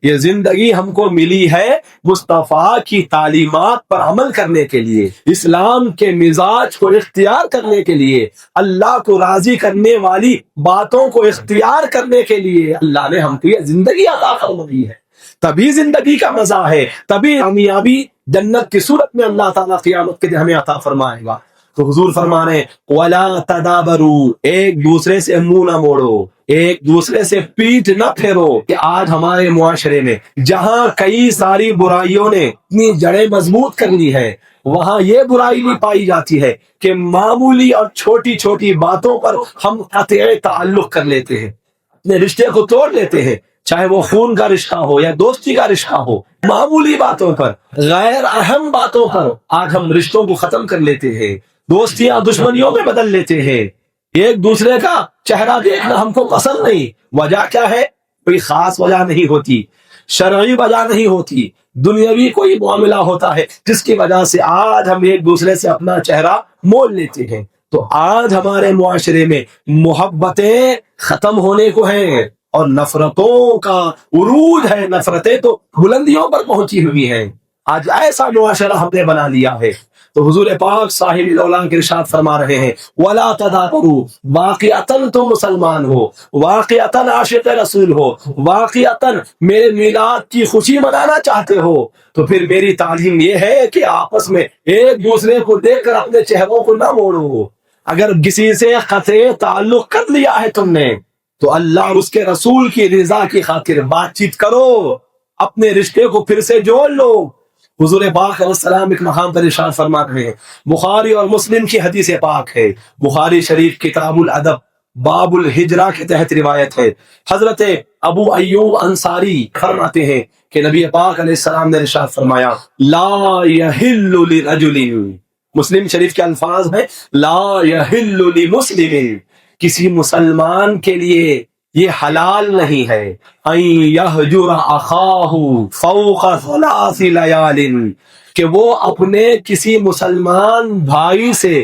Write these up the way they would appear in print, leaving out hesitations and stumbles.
یہ زندگی ہم کو ملی ہے مصطفیٰ کی تعلیمات پر عمل کرنے کے لیے، اسلام کے مزاج کو اختیار کرنے کے لیے، اللہ کو راضی کرنے والی باتوں کو اختیار کرنے کے لیے اللہ نے ہم کو یہ زندگی عطا فرمائی ہے۔ تبھی زندگی کا مزہ ہے، تبھی کامیابی جنت کی صورت میں اللہ تعالیٰ قیامت کے دن ہمیں عطا فرمائے گا۔ تو حضور فرما رہے ہیں وَلَا تَدَابَرُوا، ایک دوسرے سے منہ نہ موڑو، ایک دوسرے سے پیٹھ نہ پھیرو۔ کہ آج ہمارے معاشرے میں جہاں کئی ساری برائیوں نے اپنی جڑیں مضبوط کر لی ہے، وہاں یہ برائی بھی پائی جاتی ہے کہ معمولی اور چھوٹی چھوٹی باتوں پر ہم قطع تعلق کر لیتے ہیں، اپنے رشتے کو توڑ لیتے ہیں، چاہے وہ خون کا رشتہ ہو یا دوستی کا رشتہ ہو۔ معمولی باتوں پر، غیر اہم باتوں پر آج ہم رشتوں کو ختم کر لیتے ہیں، دوستیاں دشمنیوں میں بدل لیتے ہیں۔ ایک دوسرے کا چہرہ دیکھنا ہم کو پسند نہیں، وجہ کیا ہے؟ کوئی خاص وجہ نہیں ہوتی، شرعی وجہ نہیں ہوتی، دنیاوی کوئی معاملہ ہوتا ہے جس کی وجہ سے آج ہم ایک دوسرے سے اپنا چہرہ مول لیتے ہیں۔ تو آج ہمارے معاشرے میں محبتیں ختم ہونے کو ہیں اور نفرتوں کا عروج ہے، نفرتیں تو بلندیوں پر پہنچی ہوئی ہیں۔ آج ایسا معاشرہ ہم نے بنا لیا ہے۔ تو حضور پاک صاحب الاولان کے ارشاد فرما رہے ہیں وَلَا تَدَابَرُوا، واقعتاً تم مسلمان ہو، واقعتاً عاشق رسول ہو، واقعتاً میرے میلاد کی خوشی منانا چاہتے ہو، تو پھر میری تعلیم یہ ہے کہ آپس میں ایک دوسرے کو دیکھ کر اپنے چہروں کو نہ موڑو۔ اگر کسی سے قطع تعلق کر لیا ہے تم نے تو اللہ اور اس کے رسول کی رضا کی خاطر بات چیت کرو، اپنے رشتے کو پھر سے جوڑ لو۔ حضور پاک علیہ السلام ایک مقام پر ارشاد فرما رہے ہیں، بخاری اور مسلم کی حدیث پاک ہے، بخاری شریف کتاب الادب باب الہجرہ کے تحت روایت ہے۔ حضرت ابو ایوب انصاری فرماتے ہیں کہ نبی پاک علیہ السلام نے ارشاد فرمایا لا یحل لرجل، مسلم شریف کے الفاظ ہیں لا یحل لمسلم، کسی مسلمان کے لیے یہ حلال نہیں ہے ان یہجر اخاہ فوق ثلاث لیال، کہ وہ اپنے کسی مسلمان بھائی سے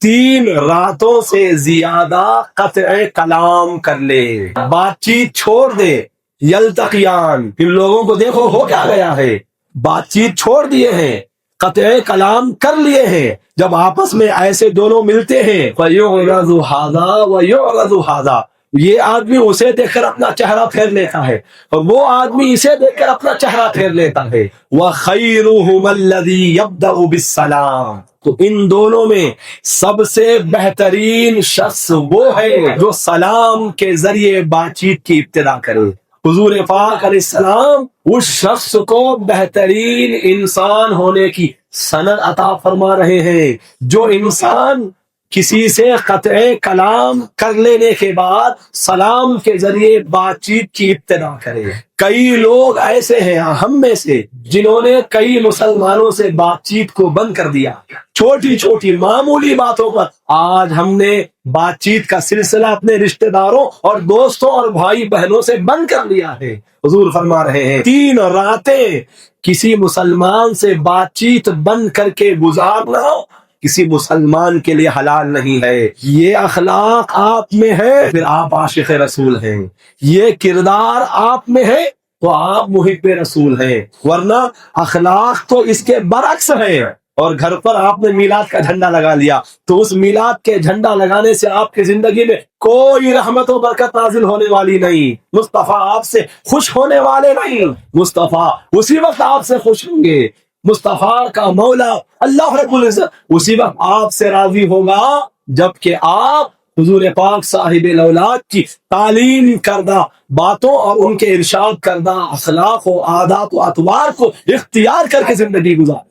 3 راتوں سے زیادہ قطع کلام کر لے، بات چیت چھوڑ دے۔ یلتقیان، ان لوگوں کو دیکھو ہو کیا گیا ہے، بات چیت چھوڑ دیے ہیں، قطع کلام کر لیے ہیں۔ جب آپس میں ایسے دونوں ملتے ہیں فَيُعْرَضُ هَذَا وَيُعْرَضُ هَذَا، یہ آدمی اسے دیکھ کر اپنا چہرہ پھیر لیتا ہے اور وہ آدمی اسے دیکھ کر اپنا چہرہ پھیر لیتا ہے۔ وَخَيْرُهُمَ الَّذِي يَبْدَأُ بِالسَّلَامِ، تو ان دونوں میں سب سے بہترین شخص وہ ہے جو سلام کے ذریعے بات چیت کی ابتدا کرے۔ حضور پاک علیہ السلام اس شخص کو بہترین انسان ہونے کی سند عطا فرما رہے ہیں جو انسان کسی سے قطع کلام کر لینے کے بعد سلام کے ذریعے بات چیت کی ابتدا کرے۔ کئی لوگ ایسے ہیں ہم میں سے جنہوں نے کئی مسلمانوں سے بات چیت کو بند کر دیا، چھوٹی چھوٹی معمولی باتوں پر آج ہم نے بات چیت کا سلسلہ اپنے رشتہ داروں اور دوستوں اور بھائی بہنوں سے بند کر لیا ہے۔ حضور فرما رہے ہیں 3 راتیں کسی مسلمان سے بات چیت بند کر کے گزارنا کسی مسلمان کے لیے حلال نہیں ہے۔ یہ اخلاق آپ میں ہے پھر آپ عاشق رسول ہیں، یہ کردار آپ میں ہے تو آپ محب رسول ہیں، ورنہ اخلاق تو اس کے برعکس ہے۔ اور گھر پر آپ نے میلاد کا جھنڈا لگا لیا تو اس میلاد کے جھنڈا لگانے سے آپ کی زندگی میں کوئی رحمت و برکت نازل ہونے والی نہیں، مصطفیٰ آپ سے خوش ہونے والے نہیں، مصطفیٰ اسی وقت آپ سے خوش ہوں گے، مصطفیٰ کا مولا اللہ رب العزت اسی وقت آپ سے راضی ہوگا جبکہ آپ حضور پاک صاحب الاولاد کی تعلیم کردہ باتوں اور ان کے ارشاد کردہ اخلاق و عادات و اطوار کو اختیار کر کے زندگی گزار۔